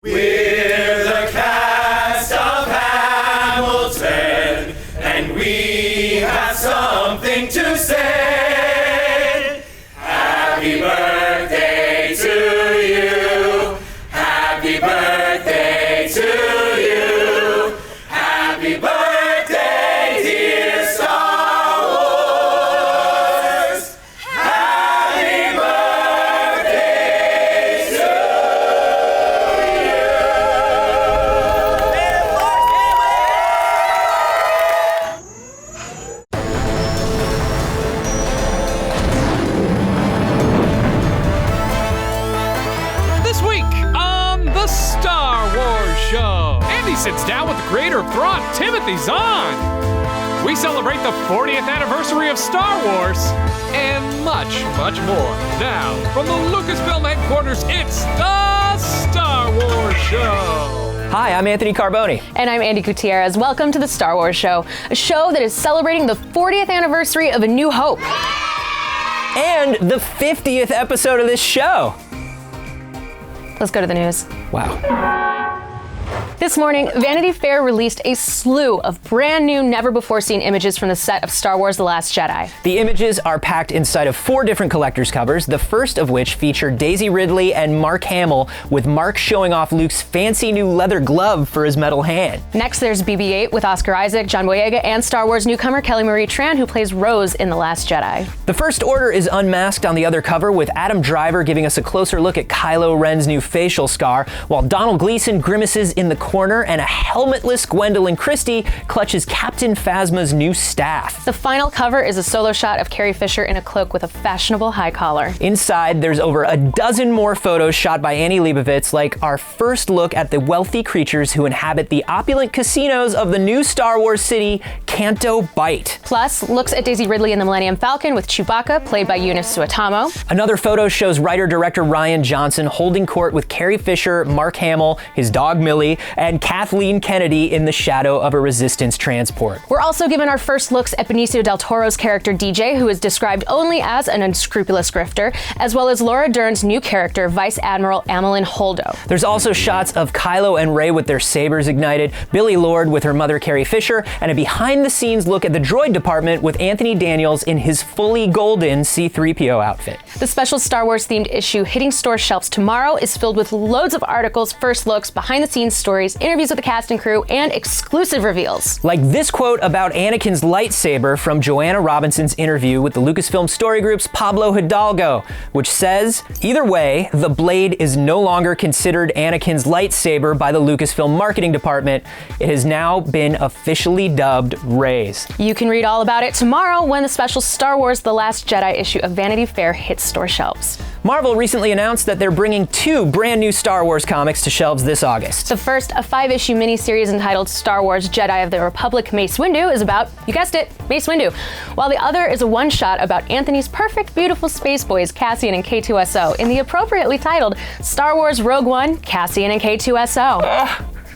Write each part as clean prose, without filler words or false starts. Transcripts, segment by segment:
We're the cast of Hamilton, and we have something to say. Happy birthday to you. Happy birthday to you. Happy birthday, dear Star Wars. Happy birthday to you. This week on the Star Wars Show, Andy sits down with the creator of Thrawn, Timothy Zahn. We celebrate the 40th anniversary of Star Wars and much, much more. Now, from the Lucasfilm headquarters, it's the Star Wars Show. Hi, I'm Anthony Carboni. And I'm Andy Gutierrez. Welcome to the Star Wars Show, a show that is celebrating the 40th anniversary of A New Hope. And the 50th episode of this show. Let's go to the news. Wow. This morning, Vanity Fair released a slew of brand new, never-before-seen images from the set of Star Wars: The Last Jedi. The images are packed inside of 4 different collector's covers, the first of which feature Daisy Ridley and Mark Hamill, with Mark showing off Luke's fancy new leather glove for his metal hand. Next, there's BB-8 with Oscar Isaac, John Boyega, and Star Wars newcomer Kelly Marie Tran, who plays Rose in The Last Jedi. The First Order is unmasked on the other cover, with Adam Driver giving us a closer look at Kylo Ren's new facial scar, while Donald Gleason grimaces in the corner and a helmetless Gwendolyn Christie clutches Captain Phasma's new staff. The final cover is a solo shot of Carrie Fisher in a cloak with a fashionable high collar. Inside, there's over a dozen more photos shot by Annie Leibovitz, like our first look at the wealthy creatures who inhabit the opulent casinos of the new Star Wars city, Canto Bight. Plus, looks at Daisy Ridley in The Millennium Falcon with Chewbacca, played by Eunice Suetamo. Another photo shows writer-director Rian Johnson holding court with Carrie Fisher, Mark Hamill, his dog Millie, and Kathleen Kennedy in the shadow of a Resistance transport. We're also given our first looks at Benicio del Toro's character DJ, who is described only as an unscrupulous grifter, as well as Laura Dern's new character, Vice Admiral Amelin Holdo. There's also shots of Kylo and Rey with their sabers ignited, Billy Lord with her mother Carrie Fisher, and a behind-the-scenes look at the droid department with Anthony Daniels in his fully golden C-3PO outfit. The special Star Wars-themed issue hitting store shelves tomorrow is filled with loads of articles, first looks, behind-the-scenes stories, interviews with the cast and crew, and exclusive reveals. Like this quote about Anakin's lightsaber from Joanna Robinson's interview with the Lucasfilm Story Group's Pablo Hidalgo, which says, "Either way, the blade is no longer considered Anakin's lightsaber by the Lucasfilm marketing department. It has now been officially dubbed Rey's." You can read all about it tomorrow when the special Star Wars: The Last Jedi issue of Vanity Fair hits store shelves. Marvel recently announced that they're bringing 2 brand new Star Wars comics to shelves this August. The first, a 5-issue miniseries entitled Star Wars: Jedi of the Republic Mace Windu, is about, you guessed it, Mace Windu, while the other is a one-shot about Anthony's perfect, beautiful space boys, Cassian and K2SO, in the appropriately titled Star Wars Rogue One, Cassian and K2SO.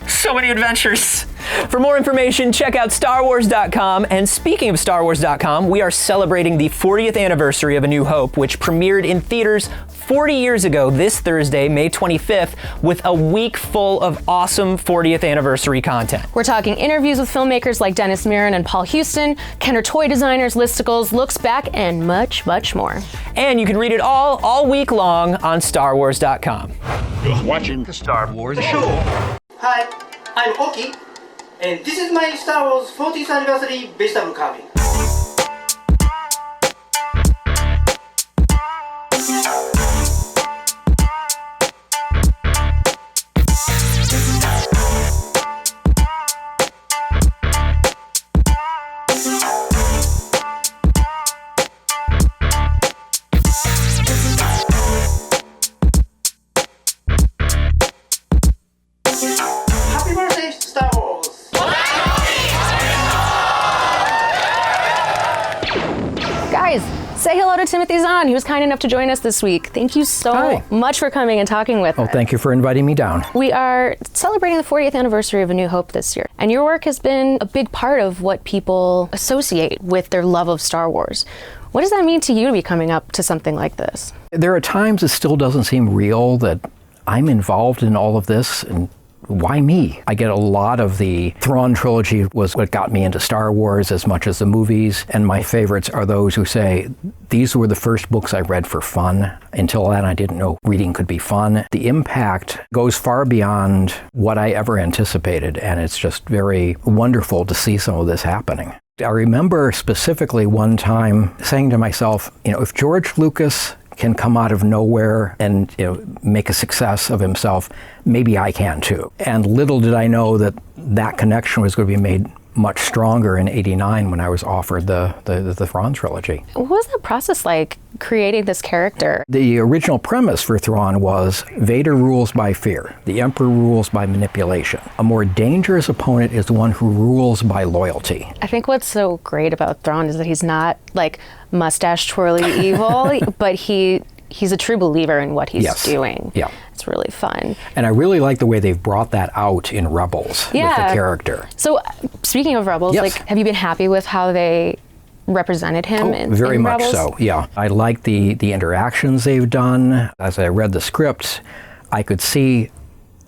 So many adventures. For more information, check out StarWars.com. And speaking of StarWars.com, we are celebrating the 40th anniversary of A New Hope, which premiered in theaters 40 years ago this Thursday, May 25th, with a week full of awesome 40th anniversary content. We're talking interviews with filmmakers like Dennis Muren and Paul Houston, Kenner toy designers, listicles, looks back, and much, much more. And you can read it all week long on StarWars.com. You're watching the Star Wars Show. Hi, I'm Oki, and this is my Star Wars 40th anniversary vegetable carving. Happy birthday, Star Wars! Guys, say hello to Timothy Zahn. He was kind enough to join us this week. Thank you so much for coming and talking with us. Oh, thank you for inviting me down. We are celebrating the 40th anniversary of A New Hope this year, and your work has been a big part of what people associate with their love of Star Wars. What does that mean to you to be coming up to something like this? There are times it still doesn't seem real that I'm involved in all of this, and why me? I get a lot of the Thrawn trilogy was what got me into Star Wars as much as the movies, and my favorites are those who say, these were the first books I read for fun. Until then, I didn't know reading could be fun. The impact goes far beyond what I ever anticipated, and it's just very wonderful to see some of this happening. I remember specifically one time saying to myself, if George Lucas can come out of nowhere and make a success of himself, maybe I can too. And little did I know that that connection was going to be made much stronger in '89 when I was offered the Thrawn trilogy. What was the process like creating this character? The original premise for Thrawn was Vader rules by fear. The Emperor rules by manipulation. A more dangerous opponent is the one who rules by loyalty. I think what's so great about Thrawn is that he's not like mustache twirly evil, but he's a true believer in what he's doing. Yeah. It's really fun. And I really like the way they've brought that out in Rebels with the character. So speaking of Rebels, Yes. like, have you been happy with how they represented him in very much Rebels? so, yeah. I like the interactions they've done. As I read the scripts, I could see,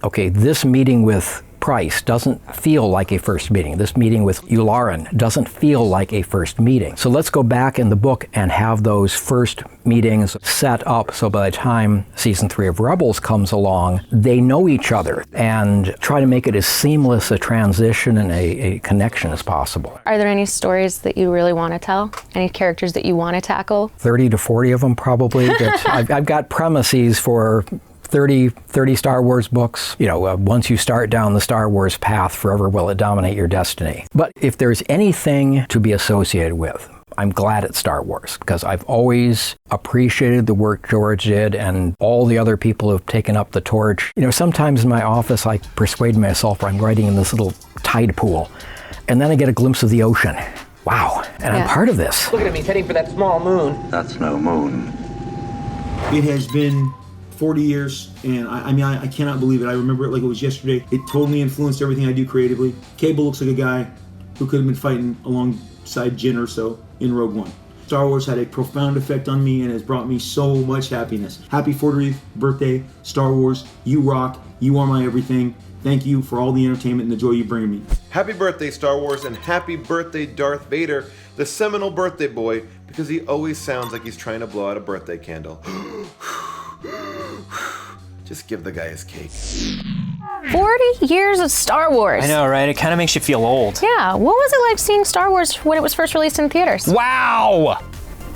okay, this meeting with Price doesn't feel like a first meeting. This meeting with Yularen doesn't feel like a first meeting. So let's go back in the book and have those first meetings set up so by the time season 3 of Rebels comes along, they know each other, and try to make it as seamless a transition and a connection as possible. Are there any stories that you really want to tell? Any characters that you want to tackle? 30 to 40 of them probably. I've got premises for 30 Star Wars books. Once you start down the Star Wars path, forever will it dominate your destiny. But if there's anything to be associated with, I'm glad it's Star Wars, because I've always appreciated the work George did and all the other people who've taken up the torch. Sometimes in my office I persuade myself I'm writing in this little tide pool, and then I get a glimpse of the ocean. Wow, and I'm part of this. Look at him, he's heading for that small moon. That's no moon. It has been 40 years, and I cannot believe it. I remember it like it was yesterday. It totally influenced everything I do creatively. Cable looks like a guy who could have been fighting alongside Jyn or so in Rogue One. Star Wars had a profound effect on me and has brought me so much happiness. Happy 40th birthday, Star Wars. You rock. You are my everything. Thank you for all the entertainment and the joy you bring me. Happy birthday, Star Wars, and happy birthday, Darth Vader, the seminal birthday boy, because he always sounds like he's trying to blow out a birthday candle. Just give the guy his cake. 40 years of Star Wars. I know, right? It kind of makes you feel old. Yeah, what was it like seeing Star Wars when it was first released in theaters? Wow!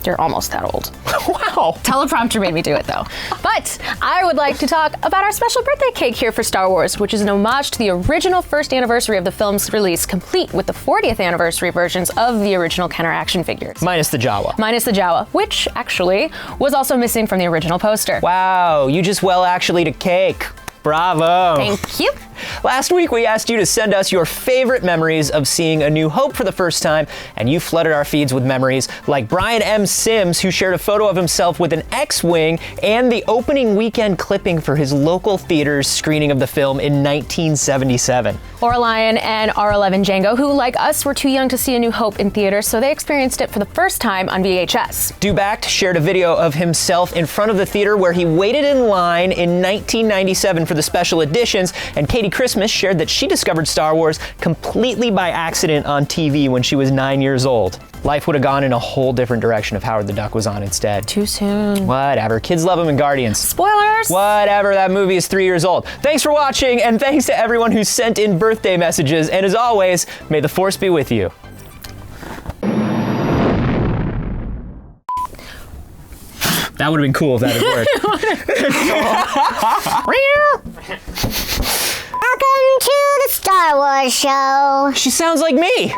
You're almost that old. Wow! Teleprompter made me do it though. But I would like to talk about our special birthday cake here for Star Wars, which is an homage to the original first anniversary of the film's release, complete with the 40th anniversary versions of the original Kenner action figures. Minus the Jawa. Minus the Jawa, which actually was also missing from the original poster. Wow, you just actually'd a cake. Bravo. Thank you. Last week, we asked you to send us your favorite memories of seeing A New Hope for the first time, and you flooded our feeds with memories like Brian M. Sims, who shared a photo of himself with an X-Wing and the opening weekend clipping for his local theater's screening of the film in 1977. Orlion and R11 Django, who, like us, were too young to see A New Hope in theaters, so they experienced it for the first time on VHS. Dubact shared a video of himself in front of the theater where he waited in line in 1997 for the special editions, and Katie Christmas shared that she discovered Star Wars completely by accident on TV when she was 9 years old. Life would have gone in a whole different direction if Howard the Duck was on instead. Too soon. Whatever. Kids love him in Guardians. Spoilers! Whatever. That movie is 3 years old. Thanks for watching, and thanks to everyone who sent in birthday messages. And as always, may the Force be with you. That would have been cool if that had worked. Welcome to the Star Wars show. She sounds like me.